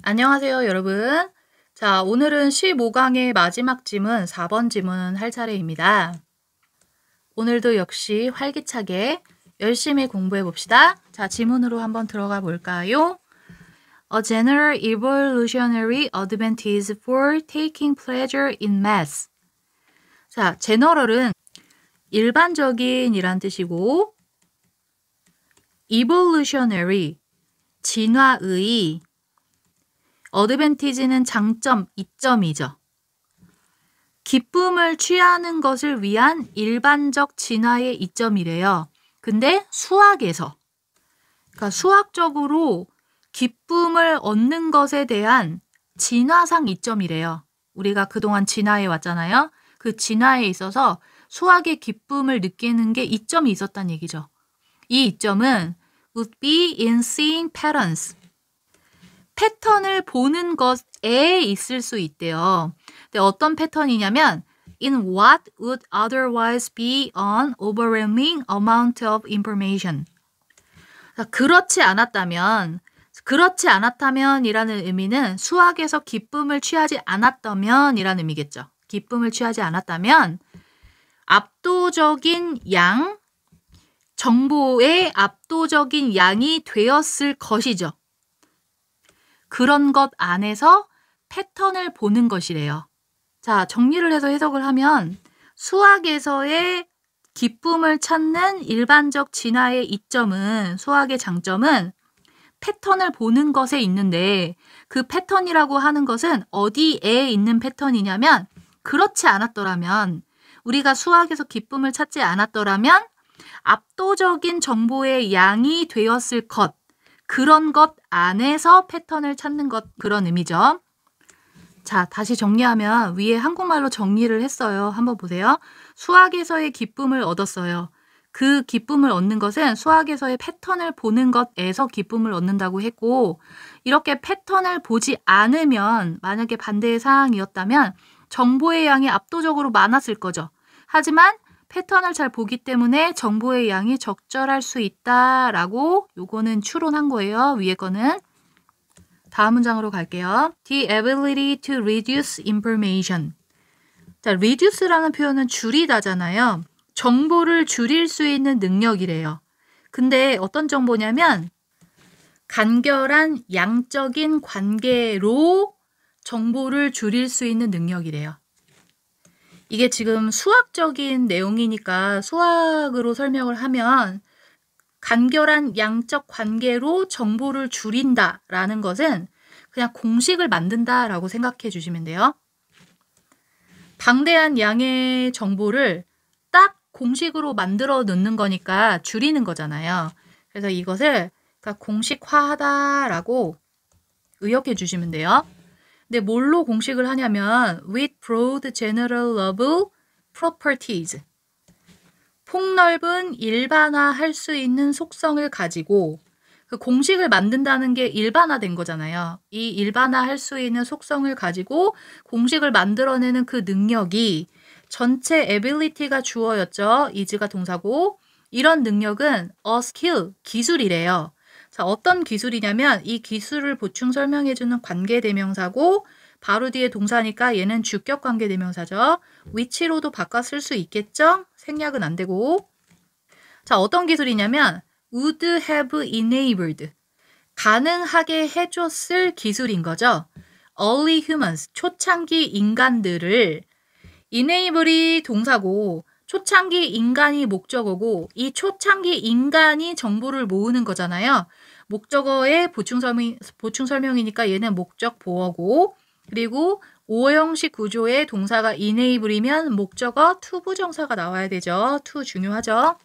안녕하세요, 여러분. 자, 오늘은 15강의 마지막 지문, 4번 지문 할 차례입니다. 오늘도 역시 활기차게 열심히 공부해 봅시다. 자, 지문으로 한번 들어가 볼까요? A general evolutionary advantage for taking pleasure in math. 자, general은 일반적인 이란 뜻이고, evolutionary, 진화의, 어드밴티지는 장점, 이점이죠. 기쁨을 취하는 것을 위한 일반적 진화의 이점이래요. 근데 수학에서, 그러니까 수학적으로 기쁨을 얻는 것에 대한 진화상 이점이래요. 우리가 그동안 진화해 왔잖아요. 그 진화에 있어서 수학의 기쁨을 느끼는 게 이점이 있었다는 얘기죠. 이 이점은 would be in seeing patterns. 패턴을 보는 것에 있을 수 있대요. 근데 어떤 패턴이냐면 in what would otherwise be an overwhelming amount of information. 그렇지 않았다면 이라는 의미는 수학에서 기쁨을 취하지 않았다면 이라는 의미겠죠. 기쁨을 취하지 않았다면 압도적인 양, 정보의 압도적인 양이 되었을 것이죠. 그런 것 안에서 패턴을 보는 것이래요. 자, 정리를 해서 해석을 하면 수학에서의 기쁨을 찾는 일반적 진화의 이점은, 수학의 장점은 패턴을 보는 것에 있는데 그 패턴이라고 하는 것은 어디에 있는 패턴이냐면 그렇지 않았더라면, 우리가 수학에서 기쁨을 찾지 않았더라면 압도적인 정보의 양이 되었을 것, 그런 것 안에서 패턴을 찾는 것, 그런 의미죠. 자, 다시 정리하면 위에 한국말로 정리를 했어요. 한번 보세요. 수학에서의 기쁨을 얻었어요. 그 기쁨을 얻는 것은 수학에서의 패턴을 보는 것에서 기쁨을 얻는다고 했고, 이렇게 패턴을 보지 않으면, 만약에 반대의 상황이었다면 정보의 양이 압도적으로 많았을 거죠. 하지만 패턴을 잘 보기 때문에 정보의 양이 적절할 수 있다라고 요거는 추론한 거예요. 위에 거는. 다음 문장으로 갈게요. The ability to reduce information. 자, reduce라는 표현은 줄이다잖아요. 정보를 줄일 수 있는 능력이래요. 근데 어떤 정보냐면 간결한 양적인 관계로 정보를 줄일 수 있는 능력이래요. 이게 지금 수학적인 내용이니까 수학으로 설명을 하면 간결한 양적 관계로 정보를 줄인다라는 것은 그냥 공식을 만든다라고 생각해 주시면 돼요. 방대한 양의 정보를 딱 공식으로 만들어 놓는 거니까 줄이는 거잖아요. 그래서 이것을 공식화하다라고 의역해 주시면 돼요. 근데 뭘로 공식을 하냐면 with broad general level properties. 폭넓은 일반화할 수 있는 속성을 가지고, 그 공식을 만든다는 게 일반화된 거잖아요. 이 일반화할 수 있는 속성을 가지고 공식을 만들어내는 그 능력이 전체 ability가 주어였죠. is가 동사고, 이런 능력은 a skill, 기술이래요. 자, 어떤 기술이냐면 이 기술을 보충 설명해주는 관계대명사고, 바로 뒤에 동사니까 얘는 주격 관계대명사죠. which로도 바꿔 쓸 수 있겠죠? 생략은 안 되고. 자, 어떤 기술이냐면 would have enabled, 가능하게 해줬을 기술인 거죠. early humans, 초창기 인간들을, enable이 동사고 초창기 인간이 목적어고, 이 초창기 인간이 정보를 모으는 거잖아요. 목적어의 보충 설명이니까 얘는 목적 보어고, 그리고 오형식 구조의 동사가 enable이면 목적어 투부정사가 나와야 되죠. to 중요하죠.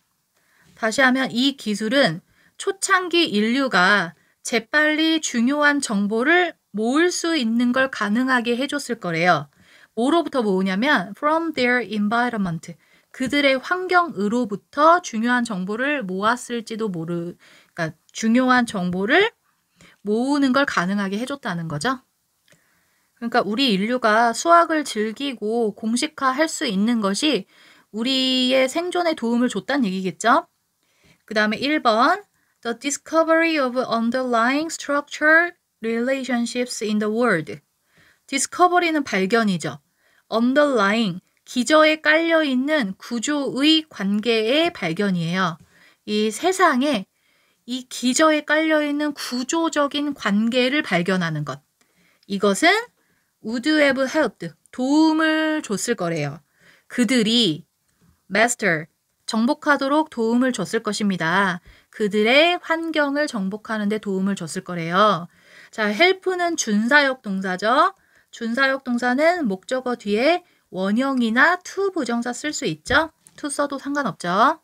다시 하면 이 기술은 초창기 인류가 재빨리 중요한 정보를 모을 수 있는 걸 가능하게 해줬을 거래요. 뭐로부터 모으냐면 from their environment. 그들의 환경으로부터 중요한 정보를 모았을지도 그러니까 중요한 정보를 모으는 걸 가능하게 해줬다는 거죠. 그러니까 우리 인류가 수학을 즐기고 공식화할 수 있는 것이 우리의 생존에 도움을 줬다는 얘기겠죠. 그 다음에 1번 The discovery of underlying structure relationships in the world. discovery는 발견이죠. underlying, 기저에 깔려있는 구조의 관계의 발견이에요. 이 세상에 이 기저에 깔려있는 구조적인 관계를 발견하는 것. 이것은 would have helped, 도움을 줬을 거래요. 그들이 master, 정복하도록 도움을 줬을 것입니다. 그들의 환경을 정복하는 데 도움을 줬을 거래요. 자, help는 준사역 동사죠. 준사역 동사는 목적어 뒤에 원형이나 to 부정사 쓸 수 있죠. to 써도 상관없죠.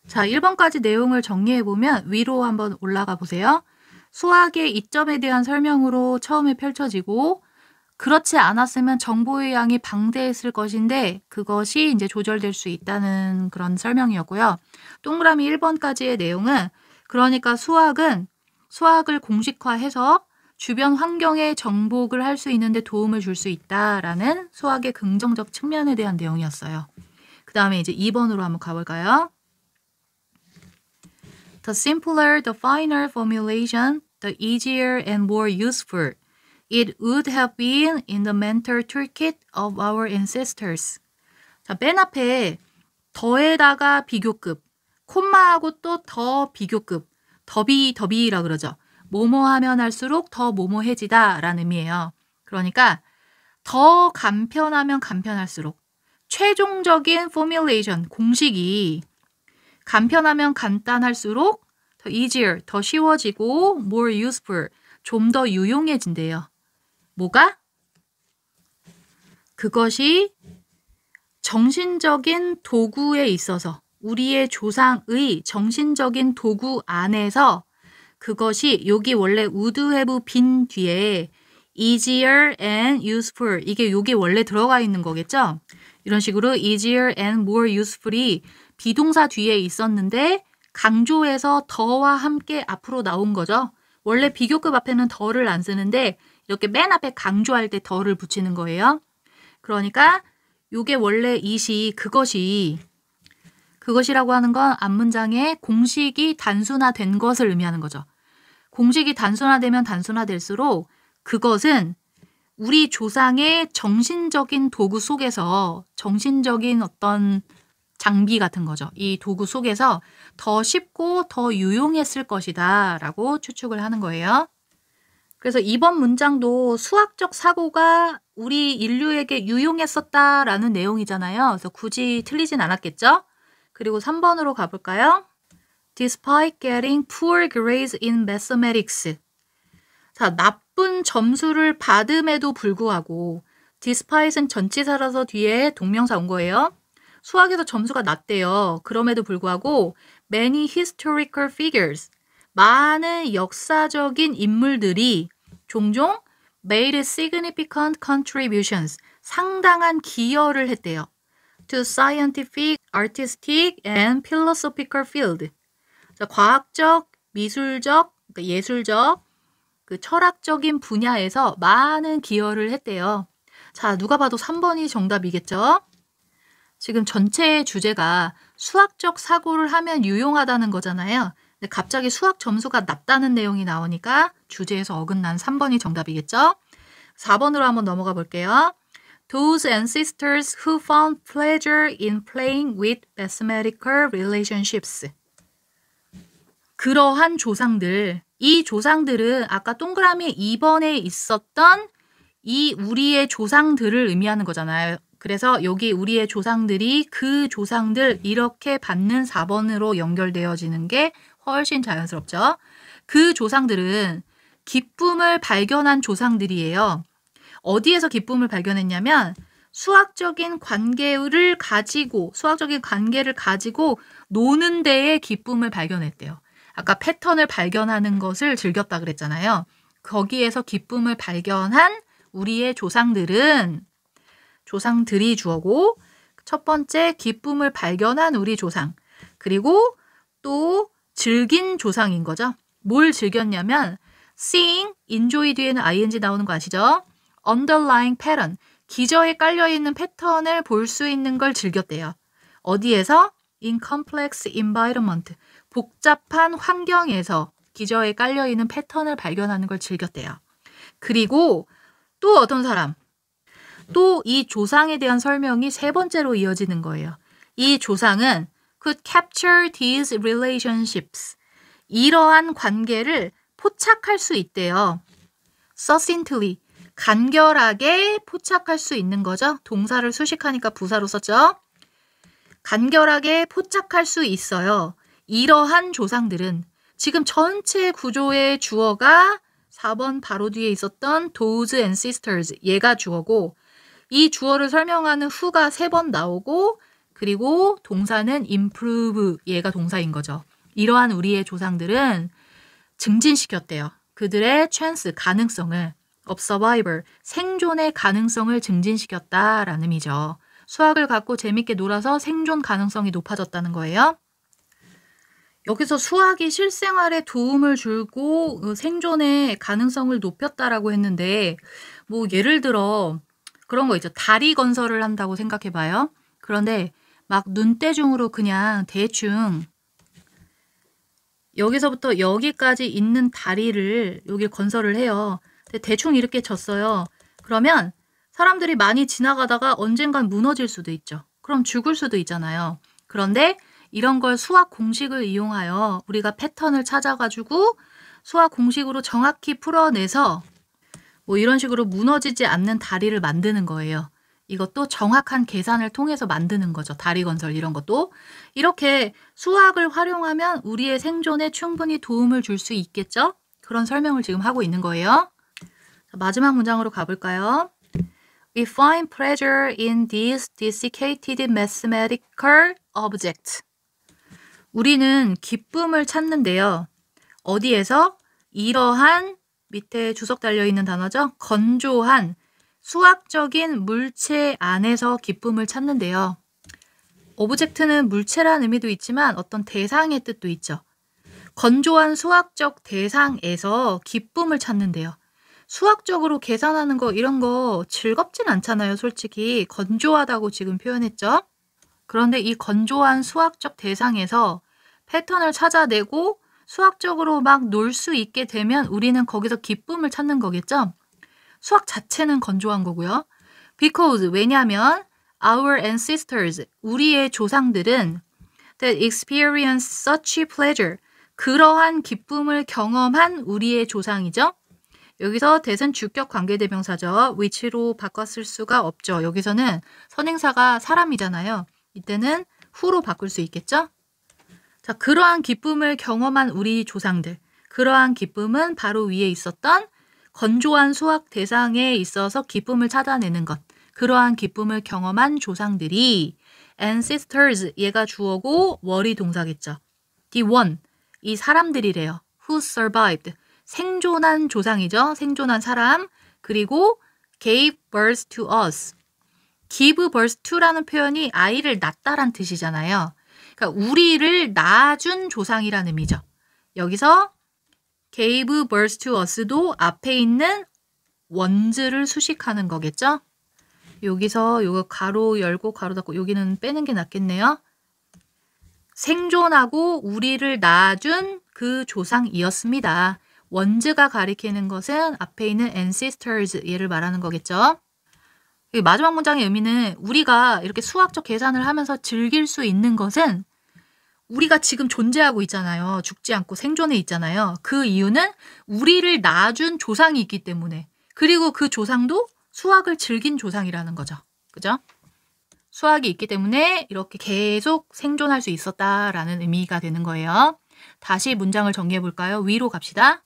자, 1번까지 내용을 정리해보면 위로 한번 올라가 보세요. 수학의 이점에 대한 설명으로 처음에 펼쳐지고 그렇지 않았으면 정보의 양이 방대했을 것인데 그것이 이제 조절될 수 있다는 그런 설명이었고요. 동그라미 1번까지의 내용은 그러니까 수학을 공식화해서 주변 환경에 정복을 할 수 있는데 도움을 줄 수 있다라는 수학의 긍정적 측면에 대한 내용이었어요. 그 다음에 이제 2번으로 한번 가볼까요? The simpler, the finer formulation, the easier and more useful it would have been in the mental toolkit of our ancestors. 자, 맨 앞에 더에다가 비교급, 콤마하고 또 더 비교급, 더비라 그러죠. 뭐뭐 하면 할수록 더 뭐뭐해지다 라는 의미예요. 그러니까 더 간편하면 간편할수록 최종적인 포뮬레이션, 공식이 간편하면 간단할수록 더 easier, 더 쉬워지고 more useful, 좀 더 유용해진대요. 뭐가? 그것이 정신적인 도구에 있어서 우리의 조상의 정신적인 도구 안에서 그것이 여기 원래 would have been 뒤에 easier and useful 이게 여기 원래 들어가 있는 거겠죠? 이런 식으로 easier and more useful이 비동사 뒤에 있었는데 강조해서 더와 함께 앞으로 나온 거죠. 원래 비교급 앞에는 더를 안 쓰는데 이렇게 맨 앞에 강조할 때 더를 붙이는 거예요. 그러니까 이게 원래 이시 그것이라고 하는 건 앞문장에 공식이 단순화된 것을 의미하는 거죠. 공식이 단순화되면 단순화될수록 그것은 우리 조상의 정신적인 도구 속에서 정신적인 어떤 장비 같은 거죠. 이 도구 속에서 더 쉽고 더 유용했을 것이다 라고 추측을 하는 거예요. 그래서 이번 문장도 수학적 사고가 우리 인류에게 유용했었다라는 내용이잖아요. 그래서 굳이 틀리진 않았겠죠? 그리고 3번으로 가볼까요? Despite getting poor grades in mathematics. 자, 나쁜 점수를 받음에도 불구하고 despite은 전치사라서 뒤에 동명사 온 거예요. 수학에서 점수가 낮대요. 그럼에도 불구하고 many historical figures. 많은 역사적인 인물들이 종종 made significant contributions, 상당한 기여를 했대요. to scientific, artistic, and philosophical field. 자, 과학적, 미술적, 그러니까 예술적, 그 철학적인 분야에서 많은 기여를 했대요. 자, 누가 봐도 3번이 정답이겠죠? 지금 전체 주제가 수학적 사고를 하면 유용하다는 거잖아요. 근데 갑자기 수학 점수가 낮다는 내용이 나오니까 주제에서 어긋난 3번이 정답이겠죠? 4번으로 한번 넘어가 볼게요. Those ancestors who found pleasure in playing with mathematical relationships. 그러한 조상들, 이 조상들은 아까 동그라미 2번에 있었던 이 우리의 조상들을 의미하는 거잖아요. 그래서 여기 우리의 조상들이 그 조상들 이렇게 받는 4번으로 연결되어지는 게 훨씬 자연스럽죠. 그 조상들은 기쁨을 발견한 조상들이에요. 어디에서 기쁨을 발견했냐면 수학적인 관계를 가지고 노는 데에 기쁨을 발견했대요. 아까 패턴을 발견하는 것을 즐겼다 그랬잖아요. 거기에서 기쁨을 발견한 우리의 조상들이 주어고 첫 번째 기쁨을 발견한 우리 조상 그리고 또 즐긴 조상인 거죠. 뭘 즐겼냐면 seeing, enjoy 뒤에는 ing 나오는 거 아시죠? underlying pattern, 기저에 깔려있는 패턴을 볼 수 있는 걸 즐겼대요. 어디에서? in complex environment, 복잡한 환경에서 기저에 깔려있는 패턴을 발견하는 걸 즐겼대요. 그리고 또 어떤 사람, 또 이 조상에 대한 설명이 세 번째로 이어지는 거예요. 이 조상은 could capture these relationships. 이러한 관계를 포착할 수 있대요. succinctly. 간결하게 포착할 수 있는 거죠. 동사를 수식하니까 부사로 썼죠. 간결하게 포착할 수 있어요. 이러한 조상들은 지금 전체 구조의 주어가 4번 바로 뒤에 있었던 those ancestors 얘가 주어고 이 주어를 설명하는 who가 3번 나오고 그리고 동사는 improve 얘가 동사인 거죠. 이러한 우리의 조상들은 증진시켰대요. 그들의 chance 가능성을 of survival 생존의 가능성을 증진시켰다라는 의미죠. 수학을 갖고 재밌게 놀아서 생존 가능성이 높아졌다는 거예요. 여기서 수학이 실생활에 도움을 주고 생존의 가능성을 높였다라고 했는데 뭐 예를 들어 그런 거 있죠. 다리 건설을 한다고 생각해 봐요. 그런데 막 눈대중으로 그냥 대충 여기서부터 여기까지 있는 다리를 여기 건설을 해요. 대충 이렇게 졌어요. 그러면 사람들이 많이 지나가다가 언젠간 무너질 수도 있죠. 그럼 죽을 수도 있잖아요. 그런데 이런 걸 수학 공식을 이용하여 우리가 패턴을 찾아가지고 수학 공식으로 정확히 풀어내서 뭐 이런 식으로 무너지지 않는 다리를 만드는 거예요. 이것도 정확한 계산을 통해서 만드는 거죠. 다리 건설 이런 것도. 이렇게 수학을 활용하면 우리의 생존에 충분히 도움을 줄 수 있겠죠? 그런 설명을 지금 하고 있는 거예요. 자, 마지막 문장으로 가볼까요? We find pleasure in these desiccated mathematical objects. 우리는 기쁨을 찾는데요. 어디에서? 이러한 밑에 주석 달려있는 단어죠. 건조한 수학적인 물체 안에서 기쁨을 찾는데요. 오브젝트는 물체라는 의미도 있지만 어떤 대상의 뜻도 있죠. 건조한 수학적 대상에서 기쁨을 찾는데요. 수학적으로 계산하는 거 이런 거 즐겁진 않잖아요. 솔직히 건조하다고 지금 표현했죠. 그런데 이 건조한 수학적 대상에서 패턴을 찾아내고 수학적으로 막 놀 수 있게 되면 우리는 거기서 기쁨을 찾는 거겠죠. 수학 자체는 건조한 거고요. Because 왜냐하면 our ancestors 우리의 조상들은 that experience such pleasure 그러한 기쁨을 경험한 우리의 조상이죠. 여기서 that은 주격 관계대명사죠. which로 바꿨을 수가 없죠. 여기서는 선행사가 사람이잖아요. 이때는 who로 바꿀 수 있겠죠. 자, 그러한 기쁨을 경험한 우리 조상들. 그러한 기쁨은 바로 위에 있었던 건조한 수학 대상에 있어서 기쁨을 찾아내는 것. 그러한 기쁨을 경험한 조상들이 ancestors 얘가 주어고 were이 동사겠죠. the one 이 사람들이래요. who survived 생존한 조상이죠. 생존한 사람. 그리고 gave birth to us. give birth to라는 표현이 아이를 낳다란 뜻이잖아요. 그러니까 우리를 낳아준 조상이라는 의미죠. 여기서 gave birth to us도 앞에 있는 원즈를 수식하는 거겠죠. 여기서 요거 가로 열고 가로 닫고 여기는 빼는 게 낫겠네요. 생존하고 우리를 낳아준 그 조상이었습니다. 원즈가 가리키는 것은 앞에 있는 ancestors 얘를 말하는 거겠죠. 마지막 문장의 의미는 우리가 이렇게 수학적 계산을 하면서 즐길 수 있는 것은 우리가 지금 존재하고 있잖아요. 죽지 않고 생존해 있잖아요. 그 이유는 우리를 낳아준 조상이 있기 때문에 그리고 그 조상도 수학을 즐긴 조상이라는 거죠. 그죠? 수학이 있기 때문에 이렇게 계속 생존할 수 있었다라는 의미가 되는 거예요. 다시 문장을 정리해 볼까요? 위로 갑시다.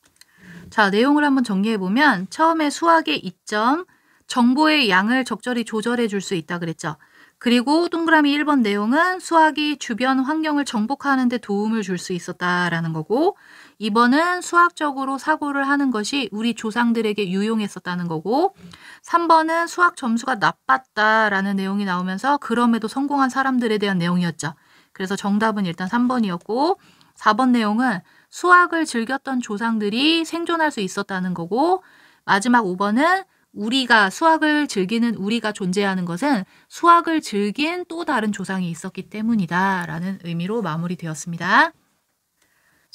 자, 내용을 한번 정리해 보면 처음에 수학의 이점, 정보의 양을 적절히 조절해 줄 수 있다 그랬죠. 그리고 동그라미 1번 내용은 수학이 주변 환경을 정복하는 데 도움을 줄 수 있었다라는 거고 2번은 수학적으로 사고를 하는 것이 우리 조상들에게 유용했었다는 거고 3번은 수학 점수가 나빴다라는 내용이 나오면서 그럼에도 성공한 사람들에 대한 내용이었죠. 그래서 정답은 일단 3번이었고 4번 내용은 수학을 즐겼던 조상들이 생존할 수 있었다는 거고 마지막 5번은 우리가 수학을 즐기는 우리가 존재하는 것은 수학을 즐긴 또 다른 조상이 있었기 때문이다 라는 의미로 마무리되었습니다.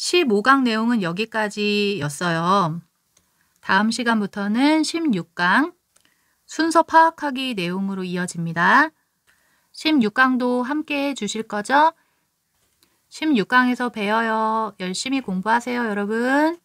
15강 내용은 여기까지였어요. 다음 시간부터는 16강 순서 파악하기 내용으로 이어집니다. 16강도 함께 해주실 거죠? 16강에서 봬요. 열심히 공부하세요, 여러분.